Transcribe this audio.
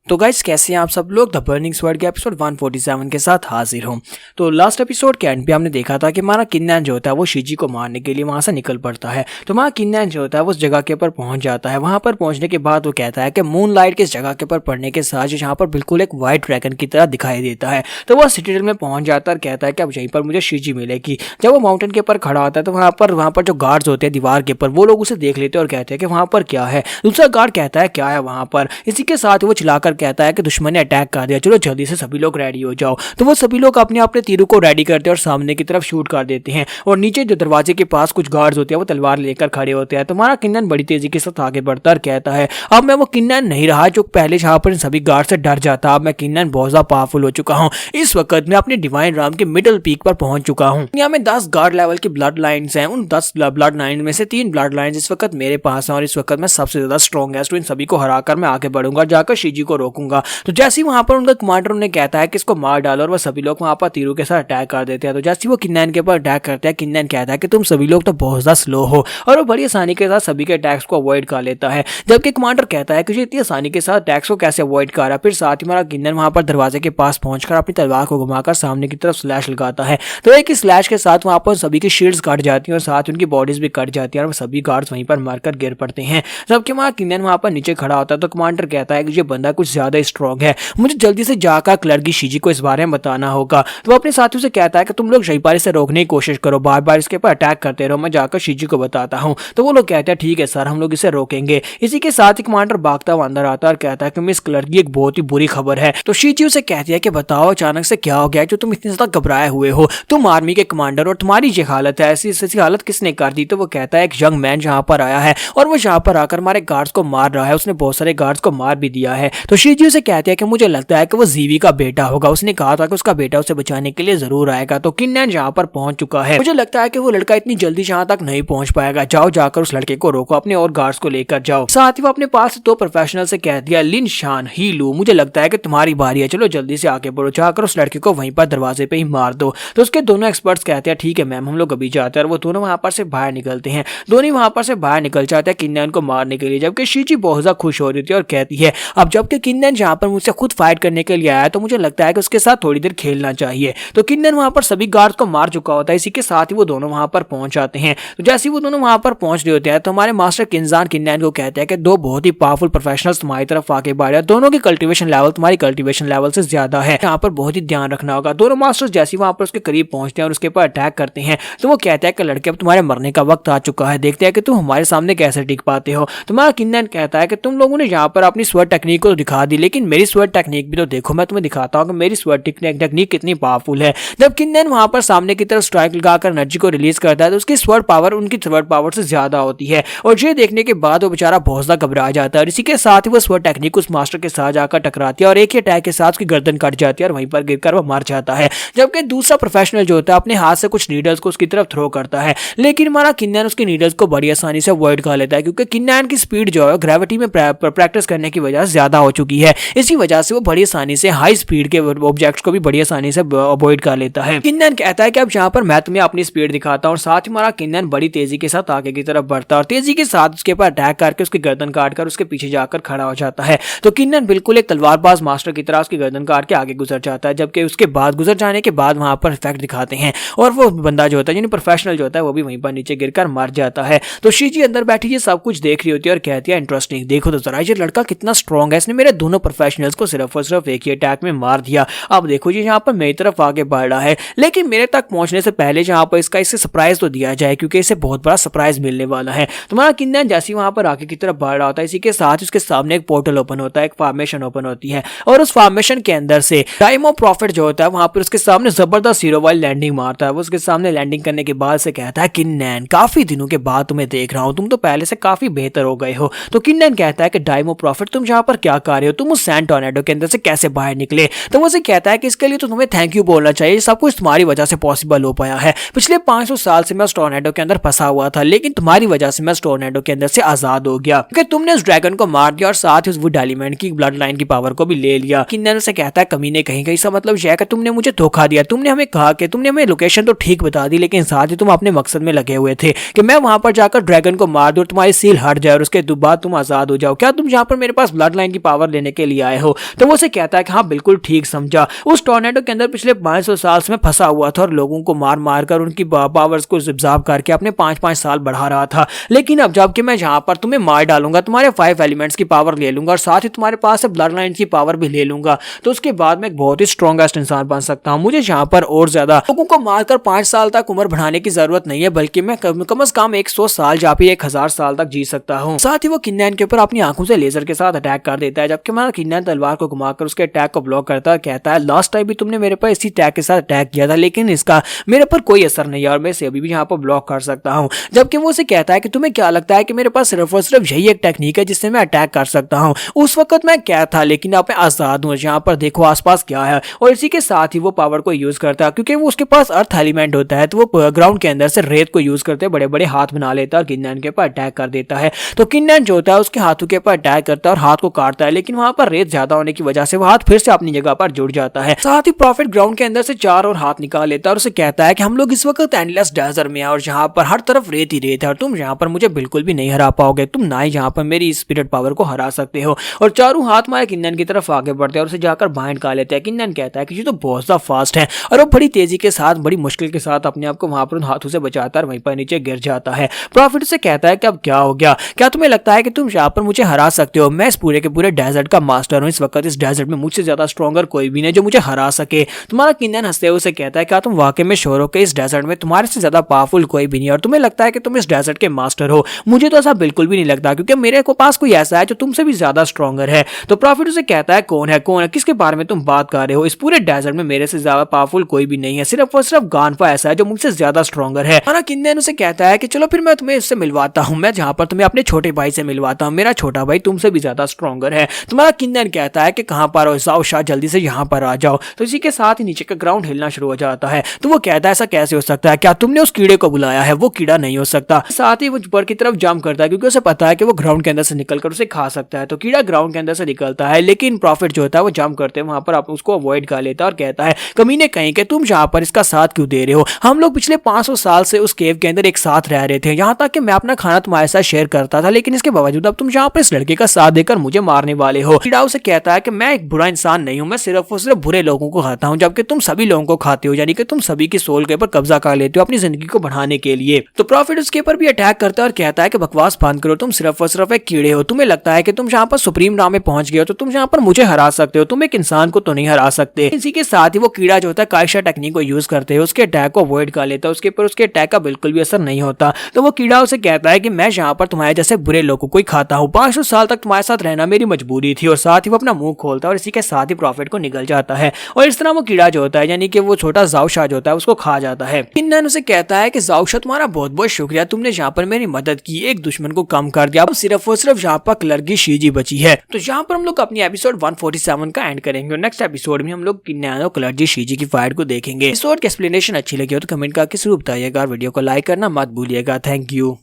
तो गाइस कैसे हैं आप सब लोग। द बर्निंग स्वर्ड के एपिसोड 147 के साथ हाजिर हूं। तो लास्ट एपिसोड के एंड पे हमने देखा था कि हमारा किन्नैन जो होता है वो शिजी को मारने के लिए वहां से निकल पड़ता है। तो हमारा किन्नैन जो होता है वो उस जगह के ऊपर पहुंच जाता है। वहां पर पहुंचने के बाद वो कहता है कि मूनलाइट के इस जगह के ऊपर पड़ने के साथ जहाँ पर बिल्कुल एक व्हाइट ड्रैगन की तरह दिखाई देता है। तो वह सिटीडल में पहुंच जाता है और कहता है कि अब यहीं पर मुझे शिजी मिलेगी। जब वो माउंटेन के ऊपर खड़ा होता है तो वहां पर जो गार्ड्स होते हैं दीवार के ऊपर वो लोग उसे देख लेते हैं और कहते हैं कि वहां पर क्या है। दूसरा गार्ड कहता है क्या है वहां पर। इसी के साथ वो चिल्लाकर कहता है कि दुश्मन ने अटैक कर दिया, चलो जल्दी से सभी लोग रेडी हो जाओ। तो वो सभी लोग अपने अपने तीरों को रेडी करते हैं और सामने की तरफ शूट कर देते हैं। और नीचे जो दरवाजे के पास कुछ गार्ड्स होते हैं वो तलवार लेकर खड़े होते हैं। तो हमारा किन्नैन बड़ी तेजी के साथ आगे बढ़ता और कहता है अब मैं वो किन्नैन नहीं रहा जो पहले जहां पर सभी गार्ड से डर जाता। अब मैं किन्नैन बहुत ज्यादा पावरफुल हो चुका हूँ। इस वक्त मैं अपने डिवाइन राम के मिडिल पीक पर पहुंच चुका हूँ। यहाँ में 10 गार्ड लेवल की ब्लड लाइन्स हैं। उन 10 ब्लड लाइन में से 3 ब्लड लाइन्स इस वक्त मेरे पास हैं और इस वक्त मैं सबसे ज्यादा स्ट्रॉन्गेस्ट हूँ। इन सभी को हराकर मैं आगे बढ़ूंगा, जाकर शिजी को रोकूंगा। तो जैसे ही वहां पर उनका कमांडर उन्हें कहता है कि इसको मार डालो और वो सभी लोग वहां पर तीरों के साथ अटैक कर देते हैं। तो जैसे वो किन्नैन के ऊपर अटैक करते हैं, किन्नैन कहता है कि तुम सभी लोग तो बहुत ज्यादा स्लो हो और वो बड़ी आसानी के साथ सभी के अटैक्स को अवॉइड कर लेता है। जबकि कमांडर कहता है कि इतनी आसानी के साथ अटैक्स को कैसे अवॉइड कर रहा है। फिर साथ ही हमारा किन्नैन वहां पर दरवाजे के पास पहुंचकर अपनी तलवार को घुमाकर सामने की तरफ स्लैश लगाता है। तो एक ही स्लैश के साथ वहां पर सभी की शील्ड्स कट जाती हैं और साथ उनकी बॉडीज भी कट जाती हैं और सभी गार्ड्स वहीं पर मारकर गिर पड़ते हैं। जबकि हमारा किन्नैन वहां पर नीचे खड़ा होता है तो कमांडर कहता है कि ये बंदा कुछ ज्यादा स्ट्रॉन्ग है, मुझे जल्दी से जाकर क्लर्की शिजी को इस बारे में बताना होगा। तो वो अपने साथियों से कहता है कि तुम लोग शहीपारी से रोकने की कोशिश करो, बार बार इसके ऊपर अटैक करते रहो, मैं जाकर शिजी को बताता हूँ। तो वो लोग कहते हैं ठीक है सर, हम लोग इसे रोकेंगे। इसी के साथ ही कमांडर भागता हुआ अंदर आता है और कहता है कि मिस क्लर्की एक बहुत ही बुरी खबर है। तो शिजी उसे कहती है कि बताओ अचानक से क्या हो गया जो तुम इतने ज्यादा घबराए हुए हो। तुम आर्मी के कमांडर और तुम्हारी ये हालत है, ऐसी हालत किसने कर दी। तो वो कहता है एक यंग मैन यहाँ पर आया है और वो यहाँ पर आकर हमारे गार्ड्स को मार रहा है, उसने बहुत सारे गार्ड्स को मार भी दिया है। तो शिजी उसे कहते हैं कि मुझे लगता है कि वो जीवी का बेटा होगा, उसने कहा था कि उसका बेटा उसे बचाने के लिए जरूर आएगा। तो किन्नैन यहाँ पर पहुंच चुका है, मुझे लगता है कि वो लड़का इतनी जल्दी यहाँ तक नहीं पहुंच पाएगा। जाओ जाकर उस लड़के को रोको, अपने और गार्ड्स को लेकर जाओ। साथ ही वो अपने पास 2 प्रोफेशनल से कह दिया लिन शान ही लू, मुझे लगता है कि तुम्हारी बारी है, चलो जल्दी से आगे बढ़ो, जाकर उस लड़के को वहीं पर दरवाजे पे ही मार दो। तो उसके दोनों एक्सपर्ट्स कहते हैं ठीक है मैम, हम लोग अभी जाते हैं। और वो दोनों वहां पर से बाहर निकलते हैं, दोनों वहां पर से बाहर निकल जाते हैं किन्नैन को मारने के लिए। जबकि शिजी बहुत ज्यादा खुश हो रही थी और कहती है अब जबकि किन्नैन जहाँ पर मुझसे खुद फाइट करने के लिए आया तो मुझे लगता है कि उसके साथ थोड़ी देर खेलना चाहिए। तो किन्नैन वहां पर सभी गार्ड्स को मार चुका होता है। इसी के साथ ही वो दोनों वहां पर पहुंच जाते हैं। तो जैसे ही वो दोनों वहां पर पहुंच रहे होते हैं तो हमारे मास्टर किन्जान किन्नैन को कहते हैं कि 2 बहुत ही पावरफुल प्रोफेशनल्स तुम्हारी तरफ आगे बढ़ रहे हैं, दोनों की कल्टीवेशन लेवल तुम्हारी कल्टीवेशन लेवल से ज्यादा है, यहाँ पर बहुत ही ध्यान रखना होगा। दोनों मास्टर्स जैसे वहां पर उसके करीब पहुंचते हैं और उसके ऊपर अटैक करते हैं तो वो कहता है कि लड़के अब तुम्हारे मरने का वक्त आ चुका है, देखते हैं कि तुम हमारे सामने कैसे टिक पाते हो। तुम्हारा किन्नैन कहता है कि तुम लोगों ने यहाँ पर अपनी स्वर्ड टेक्निक को दिखा दी, लेकिन मेरी स्वर्ड टेक्निक भी तो देखो, मैं तुम्हें दिखाता हूँ कि मेरी स्वर्ड टेक्निक कितनी पावरफुल है। जब किन्नैन वहां पर सामने की तरफ स्ट्राइक लगाकर एनर्जी को रिलीज करता है तो उसकी स्वर्ड पावर उनकी स्वर्ड पावर से ज्यादा होती है और ये देखने के बाद वो बेचारा बहुत ज्यादा घबरा जाता है। और इसी के साथ ही वो स्वर्ड टेक्निक उस मास्टर के साथ जाकर टकराती है और एक ही अटैक के साथ उसकी गर्दन कट जाती है और वहीं पर गिरकर वो मर जाता है। जबकि दूसरा प्रोफेशनल जो होता है अपने हाथ से कुछ नीडल्स को उसकी तरफ थ्रो करता है, लेकिन हमारा किन्नैन उसकी नीडल्स को बड़ी आसानी से अवॉइड कर लेता है क्योंकि किन्नैन की स्पीड जो है ग्रेविटी में प्रैक्टिस करने की वजह से ज्यादा हो चुकी है। इसी वजह से वो बड़ी आसानी से हाई स्पीड के ऑब्जेक्ट्स को भी बड़ी आसानी से अवॉइड कर लेता है। किन्नैन कहता है कि अब यहाँ पर मैं तुम्हें अपनी स्पीड दिखाता हूँ। साथ ही हमारा किन्नैन बड़ी तेजी के साथ आगे की तरफ बढ़ता है और तेजी के साथ उसके ऊपर अटैक करके उसकी गर्दन काटकर उसके पीछे जाकर खड़ा हो जाता है। तो किन्नैन बिल्कुल एक तलवारबाज मास्टर की तरह उसकी गर्दन काट के आगे गुजर जाता है। जबकि उसके बाद गुजर जाने के बाद वहां पर इफेक्ट दिखाते हैं और वो बंदा जो होता है यानी प्रोफेशनल जो होता है वो भी वहीं पर नीचे गिरकर मर जाता है। तो शिजी अंदर बैठी ये सब कुछ देख रही होती है और कहती है इंटरेस्टिंग, देखो तो जरा ये लड़का कितना स्ट्रॉन्ग है, इसने मेरे दोनों प्रोफेशनल्स को सिर्फ और सिर्फ एक ही अटैक में मार दिया। अब देखो ये यहाँ पर मेरी तरफ आगे बढ़ रहा है, लेकिन मेरे तक पहुंचने से पहले जहाँ पर इसे सरप्राइज तो दिया जाए क्योंकि इसे बहुत बड़ा सरप्राइज मिलने वाला है। तुम्हारा किन्नैन जैसे वहां पर आगे की तरफ बढ़ रहा होता है इसी के साथ उसके सामने एक पोर्टल ओपन होता है, एक फॉर्मेशन ओपन होती है और उस फॉर्मेशन के अंदर से टाइम ऑफ प्रॉफिट जो होता है वहां पर उसके सामने जबरदस्त हीरो वाली लैंडिंग मारता है। वो उसके सामने लैंडिंग करने के बाद से कहता है किन्नैन काफी दिनों के बाद तुम्हें देख रहा हूं, तुम तो पहले से काफी बेहतर हो गए हो। तो किन्नैन कहता है कि टाइम ऑफ प्रॉफिट तुम यहाँ पर क्या कर रहे हो, तुम उस सैंड टॉर्नेडो के अंदर से कैसे बाहर निकले। तो वो कहता है कि इसके लिए तो तुम्हें थैंक यू बोलना चाहिए, सब कुछ तुम्हारी वजह से पॉसिबल हो पाया है। पिछले 500 साल से मैं उस टॉर्नेडो के अंदर फंसा हुआ था, लेकिन तुम्हारी वजह से मैं उस टॉर्नेडो के अंदर से आजाद हो गया क्योंकि तुमने उस ड्रैगन को मार दिया और साथ ही उस वुड एलिमेंट की ब्लड लाइन की पावर को भी ले लिया। किन्नैन से कहता है कमीने कहीं कहीं सा मतलब यह है कि तुमने मुझे धोखा दिया, तुमने हमें कहा कि तुमने हमें लोकेशन तो ठीक बता दी लेकिन साथ ही तुम अपने मकसद में लगे हुए थे कि मैं वहां पर जाकर ड्रैगन को मार दूं, तुम्हारी सील हट जाए और उसके बाद तुम आजाद हो जाओ। क्या तुम यहाँ पर मेरे पास ब्लड लाइन की पावर लेने के लिए आए हो। तो वो उसे कहता है कि हाँ बिल्कुल ठीक समझा, उस टॉर्नेडो के अंदर पिछले 500 साल से मैं फंसा हुआ था और लोगों को मार मार कर उनकी पावर्स को एब्जॉर्ब करके अपने 5-5 साल बढ़ा रहा था। लेकिन अब जबकि मैं जहां पर तुम्हें मार डालूंगा, तुम्हारे 5 एलिमेंट्स की पावर ले लूंगा और साथ ही तुम्हारे पास से ब्लड लाइन की पावर भी ले लूंगा, तो उसके बाद मैं एक बहुत ही स्ट्रॉन्गेस्ट इंसान बन सकता हूं। मुझे जहां पर और ज्यादा लोगों को मारकर 5 साल तक उम्र बढ़ाने की जरूरत नहीं है, बल्कि मैं कम से कम 100 साल या फिर 1000 साल तक जी सकता हूं। साथ ही वो किन्नैन के ऊपर अपनी आंखों से लेजर के साथ अटैक कर देता है, जबकि हमारा किन्नैन तलवार को घुमाकर उसके अटैक को ब्लॉक करता है। कहता है लास्ट टाइम भी तुमने मेरे पर इसी अटैक के साथ अटैक किया था, लेकिन इसका मेरे पर कोई असर नहीं है और मैं इसे अभी भी यहाँ पर ब्लॉक कर सकता हूँ। जबकि वो उसे कहता है कि तुम्हें क्या लगता है कि मेरे पास सिर्फ और सिर्फ यही एक टेक्निक है जिससे मैं अटैक कर सकता हूँ। उस वक्त मैं क्या था, लेकिन अब मैं आजाद हूँ। यहाँ पर देखो आसपास क्या है, और इसी के साथ ही वो पावर को यूज करता है, क्योंकि वो उसके पास अर्थ एलिमेंट होता है, तो वो ग्राउंड के अंदर से रेत को यूज करते बड़े बड़े हाथ बना लेता है और किन्नैन के ऊपर अटैक कर देता है। तो किन्नैन जो होता है उसके हाथों के ऊपर अटैक करता है और हाथ को काटता है, लेकिन वहां पर रेत ज्यादा होने की वजह से वो हाथ फिर से अपनी जगह पर जुड़ जाता है। साथ ही प्रॉफिट ग्राउंड के अंदर से 4 और हाथ निकाल लेता है और उसे कहता है कि हम लोग इस वक्त एंडलेस डेजर्ट में है और जहां पर हर तरफ रेत ही रेत है और तुम यहाँ पर मुझे बिल्कुल भी नहीं हरा पाओगे, तुम ना ही यहाँ पर मेरी स्पिरिट पावर को हरा सकते हो। और चारों हाथ मारे किन्नैन की तरफ आगे बढ़ते हैं और उसे जाकर बाहर निकाल लेते हैं। किन्नैन कहता है कि ये तो बहुत ज्यादा फास्ट है, और वो बड़ी तेजी के साथ बड़ी मुश्किल के साथ अपने आप को वहां पर उन हाथों से बचाता है, वहीं पर नीचे गिर जाता है। प्रॉफिट से कहता है कि अब क्या हो गया, क्या तुम्हें लगता है कि तुम यहाँ पर मुझे हरा सकते हो? मैं इस पूरे के पूरे डेजर्ट का मास्टर हूँ, इस वक्त इस डेजर्ट में मुझसे ज्यादा स्ट्रॉन्गर कोई भी नहीं जो मुझे हरा सके। तुम्हारा किन्नैन हंसते हुए उसे कहता है क्या तुम वाकई में श्योर हो कि इस डेजर्ट में तुम्हारे से ज्यादा पावरफुल कोई भी नहीं है और तुम्हें लगता है कि तुम इस डेजर्ट के मास्टर हो? मुझे तो ऐसा बिल्कुल भी नहीं लगता, क्योंकि मेरे को पास कोई ऐसा है जो तुमसे भी ज्यादा स्ट्रॉन्गर है। तो प्रॉफिट उसे कहता है कौन है, किसके बारे में तुम बात कर रहे हो? इस पूरे डेजर्ट में मेरे से ज्यादा पावरफुल कोई भी नहीं है, सिर्फ और सिर्फ गानफा ऐसा है जो मुझसे ज्यादा स्ट्रॉन्गर है। हमारा किन्नैन उसे कहता है कि चलो फिर मैं तुम्हें इससे मिलवाता हूँ, मैं जहाँ पर तुम्हें अपने छोटे भाई से मिलवाता हूँ, मेरा छोटा भाई तुमसे भी ज्यादा स्ट्रॉन्गर है। तुम्हारा किन्नैन कहता है कि कहाँ पर हो? जाओ शाह जल्दी से यहाँ पर आ जाओ। तो इसी के साथ ही नीचे का ग्राउंड हिलना शुरू हो जाता है। तो वो कहता है ऐसा कैसे हो सकता है, क्या तुमने उस कीड़े को बुलाया है? वो कीड़ा नहीं हो सकता। साथ ही वो ऊपर की तरफ जंप करता है, क्योंकि उसे पता है कि वो ग्राउंड के अंदर से निकलकर उसे खा सकता है। तो कीड़ा ग्राउंड के अंदर से निकलता है, लेकिन प्रॉफिट जो होता है वो जंप करते हैं वहां पर उसको अवॉइड कर लेता है और कहता है कमीने कहीं के तुम यहाँ पर इसका साथ क्यों दे रहे हो? हम लोग पिछले 500 साल से उस केव के अंदर एक साथ रह रहे थे, यहाँ तक कि मैं अपना खाना तुम्हारे साथ शेयर करता था, लेकिन इसके बावजूद अब तुम यहाँ पर इस लड़के का साथ देकर मुझे मारने वाले हो। कीड़ा उसे कहता है कि मैं एक बुरा इंसान नहीं हूँ, मैं सिर्फ और सिर्फ बुरे लोगों को खाता हूँ, जबकि तुम सभी लोगों को खाते हो, यानी कि तुम सभी की सोल के ऊपर कब्जा कर लेते हो अपनी जिंदगी को बढ़ाने के लिए। तो प्रॉफिट उसके ऊपर भी अटैक करता है और कहता है कि बकवास बंद करो, तुम सिर्फ और सिर्फ एक कीड़े हो। तुम्हें लगता है कि तुम यहाँ पर सुप्रीम राम में पहुंच गए हो तो तुम यहाँ पर मुझे हरा सकते हो, तुम एक इंसान को तो नहीं हरा सकते। इसी के साथ ही वो कीड़ा जो होता है कायशा टेक्निक को यूज करते हैं, उसके अटैक को अवॉइड कर लेता है, उसके ऊपर उसके अटैक का बिल्कुल भी असर नहीं होता। तो वो कीड़ा उसे कहता है कि मैं यहाँ पर तुम्हारे जैसे बुरे लोगों को ही खाता हूँ, 500 साल तक तुम्हारे साथ रहना मेरी मजबूरी थी। और साथ ही वो अपना मुंह खोलता है और इसी के साथ ही प्रॉफिट को निकल जाता है, और इस तरह वो कीड़ा जो होता है यानी कि वो छोटा जाओ शाह जो होता है उसको खा जाता है। किन्नैन उसे कहता है कि जाओ शाह तुम्हारा बहुत बहुत शुक्रिया, तुमने यहाँ पर मेरी मदद की, एक दुश्मन को कम कर दिया, अब सिर्फ और सिर्फ यहाँ पर क्लर्क की शीजी बची है। तो यहाँ पर हम लोग अपनी एपिसोड 147 का एंड करेंगे और नेक्स्ट एपिसोड में हम लोग किन्नैन और क्लर्क जी शीजी की फाइट को देखेंगे। एपिसोड की एक्सप्लेनेशन अच्छी लगी हो तो कमेंट करके जरूर बताइएगा और वीडियो को लाइक करना मत भूलिएगा। Thank you.